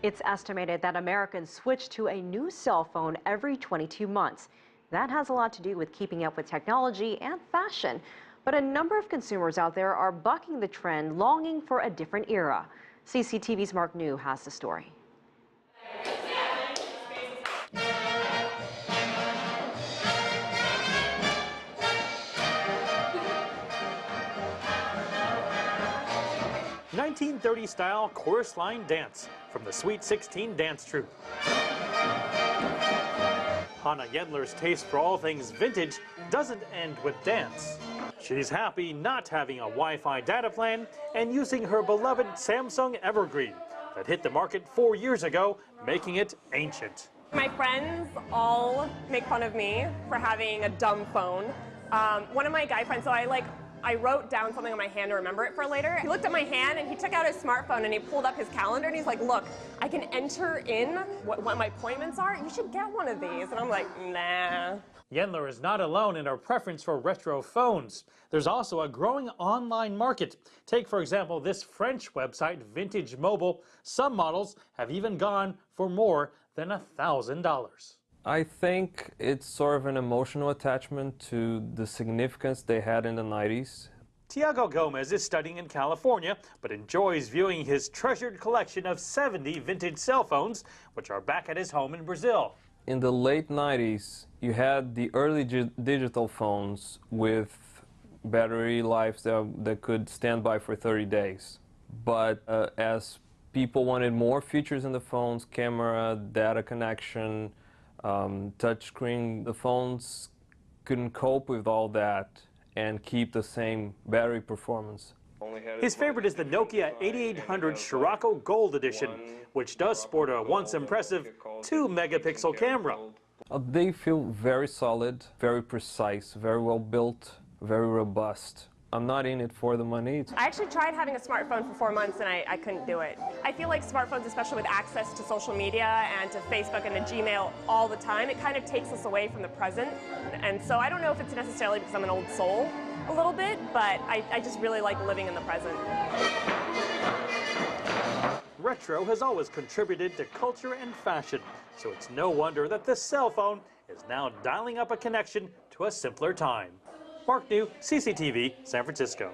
It's estimated that Americans switch to a new cell phone every 22 months. That has a lot to do with keeping up with technology and fashion. But a number of consumers out there are bucking the trend, longing for a different era. CCTV's Mark New has the story. (1930s-style chorus line dance from the Sweet 16 dance troupe). Hannah Yendler's taste for all things vintage doesn't end with dance. She's happy not having a Wi-Fi data plan and using her beloved Samsung Evergreen that hit the market 4 years ago, making it ancient. My friends all make fun of me for having a dumb phone. One of my guy friends, I wrote down something on my hand to remember it for later. He looked at my hand and he took out his smartphone and he pulled up his calendar and he's like, look, I can enter in what my appointments are. You should get one of these. And I'm like, nah. Yendler is not alone in her preference for retro phones. There's also a growing online market. Take, for example, this French website, Vintage Mobile. Some models have even gone for more than $1,000. I think it's sort of an emotional attachment to the significance they had in the 90s. Tiago Gomez is studying in California, but enjoys viewing his treasured collection of 70 vintage cell phones, which are back at his home in Brazil. In the late 90s, you had the early digital phones with battery lives that could stand by for 30 days. But as people wanted more features in the phones, camera, data connection, touchscreen, the phones couldn't cope with all that and keep the same battery performance. His favorite is the Nokia 8800 Scirocco Gold Edition, which does sport a once impressive 2-megapixel camera. They feel very solid, very precise, very well built, very robust. I'm not in it for the money. I actually tried having a smartphone for 4 months and I couldn't do it. I feel like smartphones, especially with access to social media and to Facebook and to Gmail all the time, it kind of takes us away from the present. And so I don't know if it's necessarily because I'm an old soul a little bit, but I just really like living in the present. Retro has always contributed to culture and fashion, so it's no wonder that the cell phone is now dialing up a connection to a simpler time. Mark New, CCTV, San Francisco.